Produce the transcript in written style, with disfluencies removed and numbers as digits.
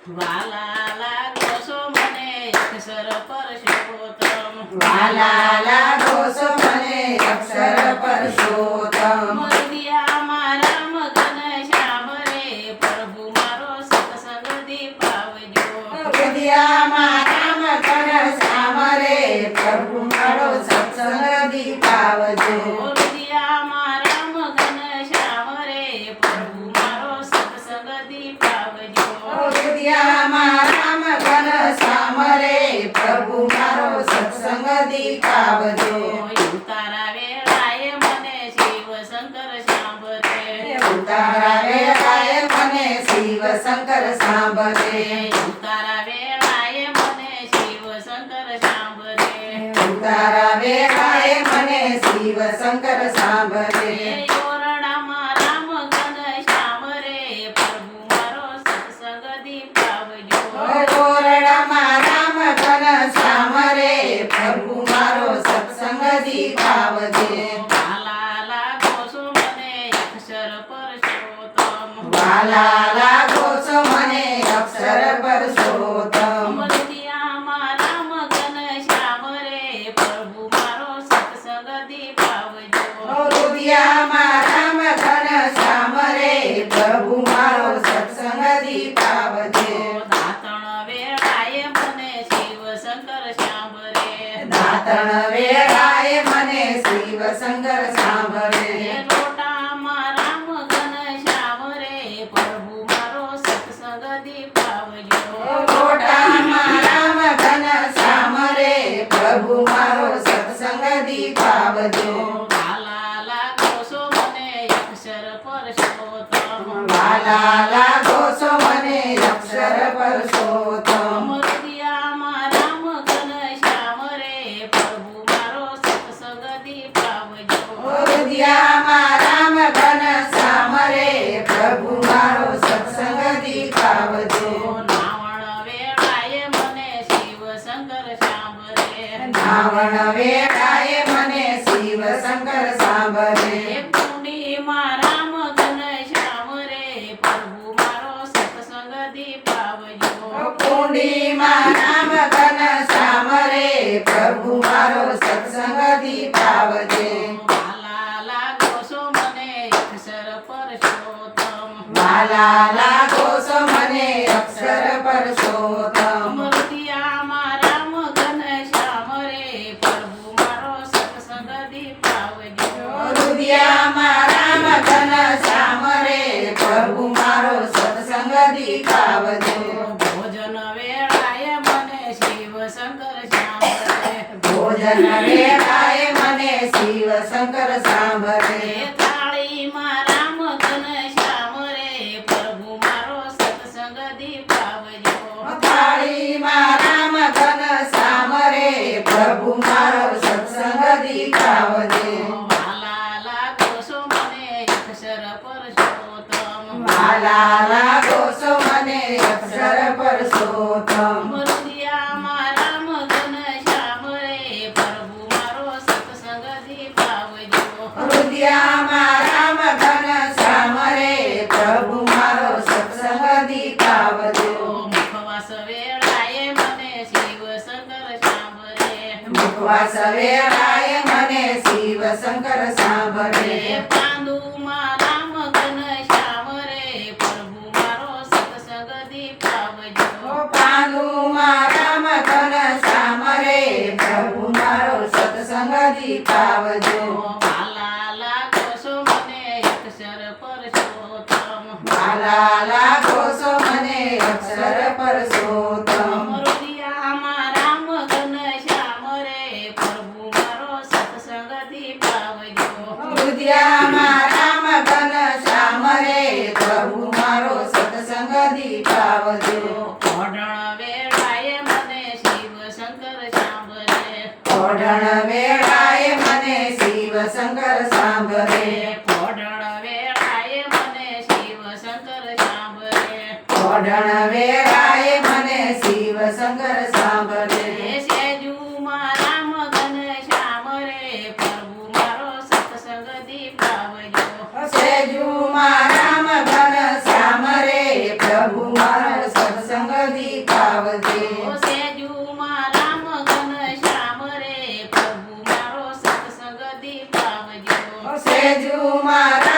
વાલા લાગો છો મને અક્ષર પરસોત્તમ વાલા લાગો છો મને અક્ષર પરસોત્તમ મરદિયા મારા મગન શ્યામ રે પ્રભુ મારો સત્સંગ દીપાવજો વિદ્યા મારા મગન શ્યામ રે પ્રભુ મારો સત્સંગ દીપાવજો મરદિયા મારા મગન શ્યામ રે પ્રભુ મારો સત્સંગ દીપાવજો વિદ્યા મારા મગન શ્યામ રે પ્રભુ મારો સત્સંગ દીપાવજો તારા વેળાએ મને શિવ શંકર સાંભળે તારા વેળાએ મને શિવ શંકર સાંભળે તારા વેળાએ મને શિવ શંકર સાંભળે તારા વેળાએ મને શિવ શંકર સાંભળે ઓરડામાં રામ ઘન શ્યામ રે પ્રભુ મારો સત્સંગ દીપાવજો ઓરડામાં રામ ઘન શ્યામ રે પ્રભુ મારો સત્સંગ દીપાવજે વાલા લાગો છો મને અક્ષર પરસોત્તમ વાલા લાગો છો મને અક્ષર પરસોત્તમ મરદિયામાં રામ ઘન શ્યામ રે પ્રભુ મારો સત્સંગ દીપાવજો રુદિયામાં રામ ઘન શ્યામ રે પ્રભુ મારો સત્સંગ દીપાવજે દાતણ વેળાએ મને શિવ શંકર સાંભળે દાતણ વેળાએ મને શિવ શંકર સાંભળે લોટામાં રામ ઘન શ્યામ રે પ્રભુ મારો સત્સંગ દીપાવજો લોટામાં રામ ઘન શ્યામ રે પ્રભુ મારો સત્સંગ દીપાવજો વાલા લાગો છો મને અક્ષર પરસોત્તમ વાલા લાગો છો મને અક્ષર પરસોત્તમ મરદિયામાં રામ ઘન શ્યામ રે પ્રભુ મારો સત્સંગ દીપાવજો વિદ્યામાં રામ ઘન શ્યામ રે પ્રભુ મારો સત્સંગ દીપાવજો નાવણ વેળાએ મને શિવ શંકર સાંભળે નાવણ વેળાએ મને શિવ શંકર સાંભળે પૂર્ણિમા રામ ઘન શ્યામ રે પ્રભુ મારો સત્સંગ દીપાવજો કુંડીમાં રામ ઘન શ્યામ રે પ્રભુ મારો સત્સંગ દીપાવજે વાલા લાગો છો મને અક્ષર પરસોત્તમ વાલા લાગો છો મને અક્ષર પરસોત્તમ મરદિયામાં રામ ઘન શ્યામ રે પ્રભુ મારો સત્સંગ દીપાવજો રુદિયામાં રામ ઘન શ્યામ રે પ્રભુ મારો સત્સંગ દીપાવજો ભોજન વેળાએ મને શિવ શંકર સાંભળે ભોજન વેળાએ મને શિવ શંકર સાંભળે થાળીમાં રામ ઘન શ્યામ રે પ્રભુ મારો સત્સંગ દીપાવજો થાળીમાં રામ ઘન શ્યામ રે પ્રભુ મારો સત્સંગ દીપાવજે વાલા લાગો છો મને અક્ષર પરસોત્તમ વાલા લાગો છો મને અક્ષર પરસોત્તમ મરદિયામાં રામ ઘન શ્યામ રે પ્રભુ મારો સત્સંગ દીપાવજો રુદિયામાં રામ ઘન શ્યામ રે પ્રભુ મારો સત્સંગ દીપાવજો મુખવાસ વેળાએ મને શિવ શંકર સાંભળે મુખવાસ વેળાએ મને શિવ શંકર સાંભળે પાંદુમાં રામ ઘન શ્યામ રે પ્રભુ મારો સત્સંગ દીપાવજો પાલુમાં રામ ઘન શ્યામ રે પ્રભુ મારો સત્સંગ દીપાવજો વાલા લાગો છો મને અક્ષર પરસોત્તમ વાલા લાગો છો મને અક્ષર પરસોત્તમ મરદિયામાં રામ ઘન શ્યામ રે પ્રભુ મારો સત્સંગ દીપાવજો રુદિયામાં રામ ઘન શ્યામ રે પ્રભુ મારો સત્સંગ દીપાવજો ઓઢણ વેળાએ મને શિવ શંકર સાંભળે ઓઢણ વેળાએ મને શિવ શંકર સાંભળે ઓઢણ વેળાએ મને શિવ શંકર સાંભળે ઓઢણ વેળાએ મને શિવ શંકર સાંભળે સેજુમાં રામ ઘન શ્યામ રે પ્રભુ મારો સત્સંગ દીપાવજો સેજુમાં રામ ઘન શ્યામ રે પ્રભુ મારો સત્સંગ જયજુમાં